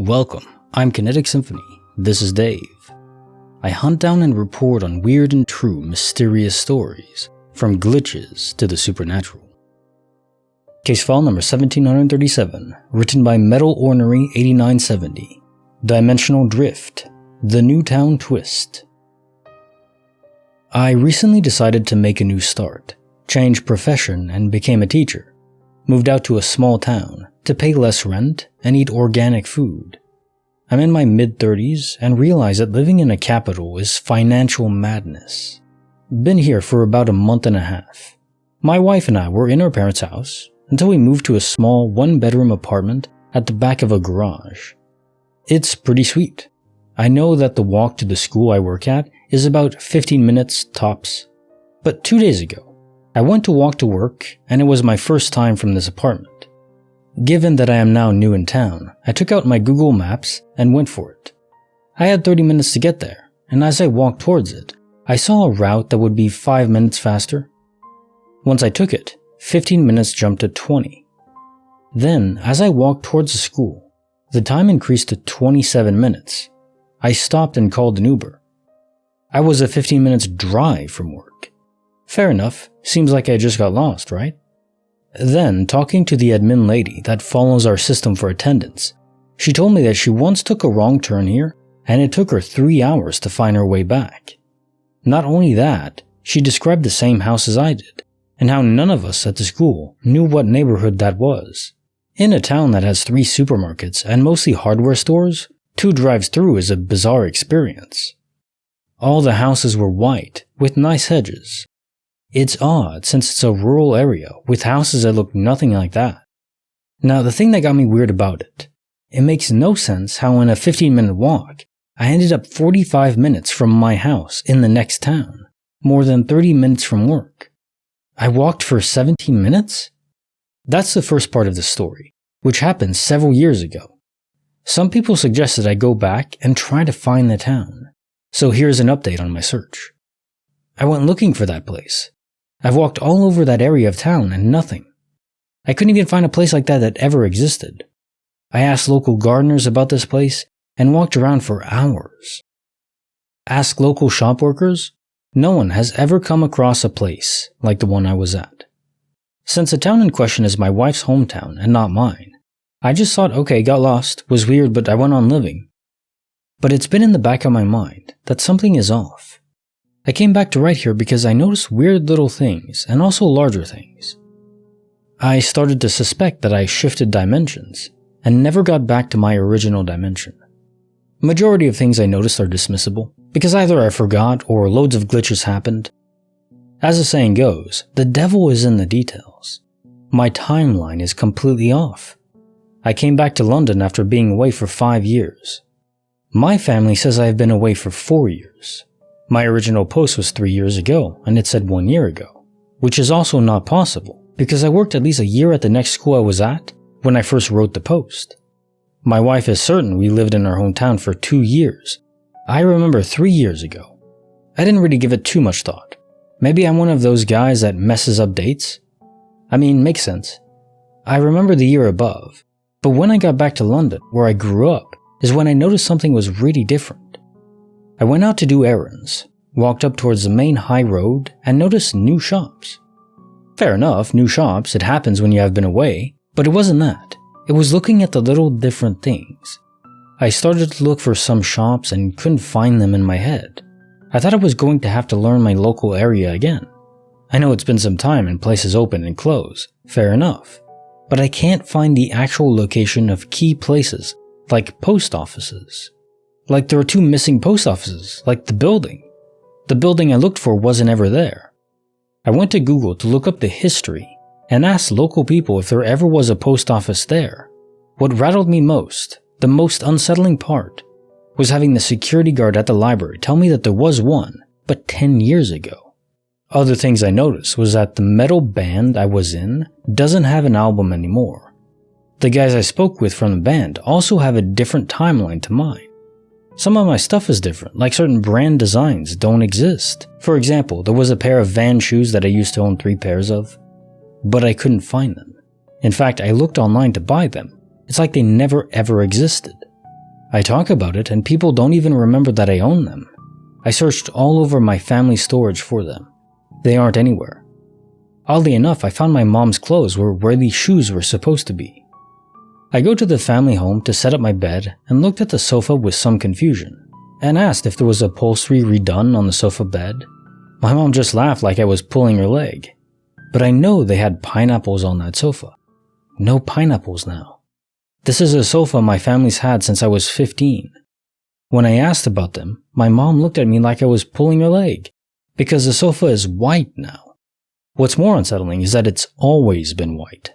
Welcome, I'm Kinetic Symphony. This is Dave. I hunt down and report on weird and true mysterious stories, from glitches to the supernatural. Case file number 1737, written by Metal Ornery 8970. Dimensional Drift, The Newtown Twist. I recently decided to make a new start, changed profession and became a teacher. Moved out to a small town to pay less rent and eat organic food. I'm in my mid-30s and realize that living in a capital is financial madness. Been here for about a month and a half. My wife and I were in our parents' house until we moved to a small one-bedroom apartment at the back of a garage. It's pretty sweet. I know that the walk to the school I work at is about 15 minutes tops. But 2 days ago, I went to walk to work and it was my first time from this apartment. Given that I am now new in town, I took out my Google Maps and went for it. I had 30 minutes to get there, and as I walked towards it, I saw a route that would be 5 minutes faster. Once I took it, 15 minutes jumped to 20. Then, as I walked towards the school, the time increased to 27 minutes. I stopped and called an Uber. I was a 15 minutes drive from work. Fair enough, seems like I just got lost, right? Then, talking to the admin lady that follows our system for attendance, she told me that she once took a wrong turn here and it took her 3 hours to find her way back. Not only that, she described the same house as I did, and how none of us at the school knew what neighborhood that was. In a town that has 3 supermarkets and mostly hardware stores, 2 drives through is a bizarre experience. All the houses were white, with nice hedges. It's odd since it's a rural area with houses that look nothing like that. Now the thing that got me weird about it makes no sense how in a 15-minute walk, I ended up 45 minutes from my house in the next town, more than 30 minutes from work. I walked for 17 minutes? That's the first part of the story, which happened several years ago. Some people suggested I go back and try to find the town, so here's an update on my search. I went looking for that place. I've walked all over that area of town and nothing. I couldn't even find a place like that ever existed. I asked local gardeners about this place and walked around for hours. Ask local shop workers? No one has ever come across a place like the one I was at. Since the town in question is my wife's hometown and not mine, I just thought, okay, got lost, was weird, but I went on living. But it's been in the back of my mind that something is off. I came back to write here because I noticed weird little things and also larger things. I started to suspect that I shifted dimensions and never got back to my original dimension. Majority of things I noticed are dismissible because either I forgot or loads of glitches happened. As the saying goes, the devil is in the details. My timeline is completely off. I came back to London after being away for 5 years. My family says I have been away for 4 years. My original post was 3 years ago, and it said 1 year ago, which is also not possible, because I worked at least a year at the next school I was at when I first wrote the post. My wife is certain we lived in our hometown for 2 years. I remember 3 years ago. I didn't really give it too much thought. Maybe I'm one of those guys that messes up dates? I mean, makes sense. I remember the year above, but when I got back to London, where I grew up, is when I noticed something was really different. I went out to do errands, walked up towards the main high road, and noticed new shops. Fair enough, new shops, it happens when you have been away, but it wasn't that. It was looking at the little different things. I started to look for some shops and couldn't find them in my head. I thought I was going to have to learn my local area again. I know it's been some time and places open and close, fair enough, but I can't find the actual location of key places like post offices. Like there are 2 missing post offices, like the building. The building I looked for wasn't ever there. I went to Google to look up the history and asked local people if there ever was a post office there. What rattled me most, the most unsettling part, was having the security guard at the library tell me that there was one, but 10 years ago. Other things I noticed was that the metal band I was in doesn't have an album anymore. The guys I spoke with from the band also have a different timeline to mine. Some of my stuff is different, like certain brand designs don't exist. For example, there was a pair of Van shoes that I used to own 3 pairs of, but I couldn't find them. In fact, I looked online to buy them. It's like they never ever existed. I talk about it and people don't even remember that I own them. I searched all over my family storage for them. They aren't anywhere. Oddly enough, I found my mom's clothes were where these shoes were supposed to be. I go to the family home to set up my bed and looked at the sofa with some confusion and asked if there was upholstery redone on the sofa bed. My mom just laughed like I was pulling her leg. But I know they had pineapples on that sofa. No pineapples now. This is a sofa my family's had since I was 15. When I asked about them, my mom looked at me like I was pulling her leg, because the sofa is white now. What's more unsettling is that it's always been white.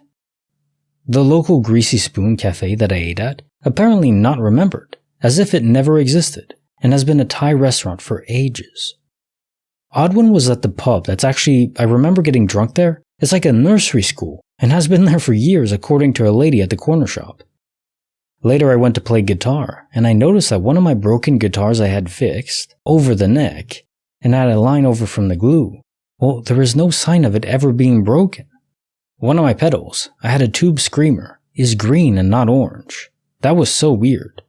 The local Greasy Spoon cafe that I ate at apparently not remembered, as if it never existed, and has been a Thai restaurant for ages. Odd one was that the pub I remember getting drunk there, is like a nursery school, and has been there for years according to a lady at the corner shop. Later I went to play guitar, and I noticed that one of my broken guitars I had fixed, over the neck, and had a line over from the glue. Well, there is no sign of it ever being broken. One of my pedals, I had a tube screamer, is green and not orange. That was so weird.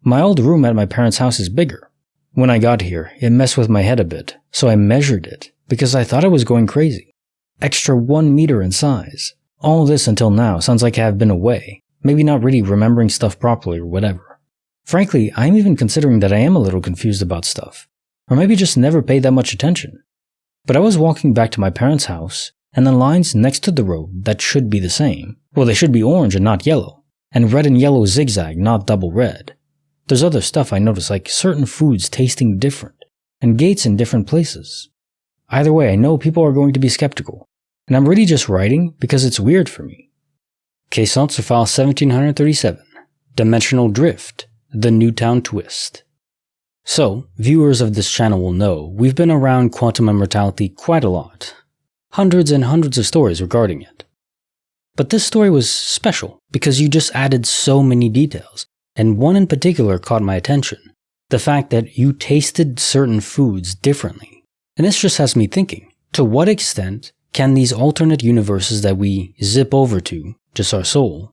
My old room at my parents' house is bigger. When I got here, it messed with my head a bit, so I measured it, because I thought I was going crazy. Extra 1 meter in size. All this until now sounds like I have been away, maybe not really remembering stuff properly or whatever. Frankly, I'm even considering that I am a little confused about stuff, or maybe just never paid that much attention. But I was walking back to my parents' house, and the lines next to the road that should be the same, well, they should be orange and not yellow, and red and yellow zigzag, not double red. There's other stuff I noticed, like certain foods tasting different, and gates in different places. Either way, I know people are going to be skeptical, and I'm really just writing because it's weird for me. Caissons file 1737, Dimensional Drift, The Newtown Twist. So, viewers of this channel will know we've been around quantum immortality quite a lot. Hundreds and hundreds of stories regarding it. But this story was special because you just added so many details, and one in particular caught my attention. The fact that you tasted certain foods differently. And this just has me thinking, to what extent can these alternate universes that we zip over to, just our soul,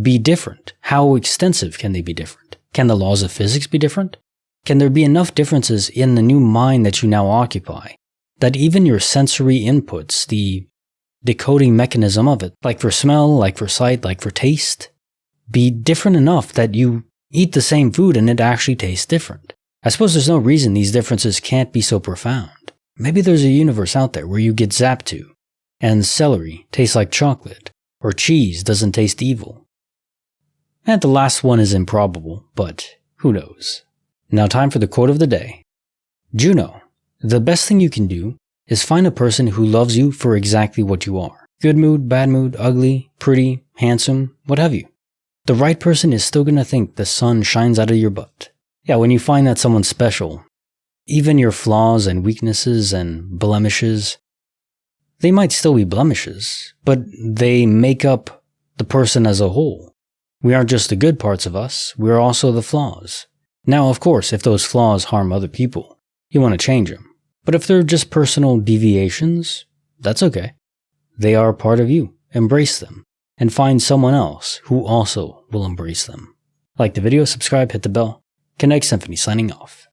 be different? How extensive can they be different? Can the laws of physics be different? Can there be enough differences in the new mind that you now occupy that even your sensory inputs, the decoding mechanism of it, like for smell, like for sight, like for taste, be different enough that you eat the same food and it actually tastes different? I suppose there's no reason these differences can't be so profound. Maybe there's a universe out there where you get zapped to, and celery tastes like chocolate, or cheese doesn't taste evil. And the last one is improbable, but who knows? Now time for the quote of the day. Juno, the best thing you can do is find a person who loves you for exactly what you are. Good mood, bad mood, ugly, pretty, handsome, what have you. The right person is still gonna think the sun shines out of your butt. Yeah, when you find that someone's special, even your flaws and weaknesses and blemishes, they might still be blemishes, but they make up the person as a whole. We aren't just the good parts of us, we are also the flaws. Now, of course, if those flaws harm other people, you want to change them. But if they're just personal deviations, that's okay. They are part of you. Embrace them. And find someone else who also will embrace them. Like the video, subscribe, hit the bell. Kinetic Symphony signing off.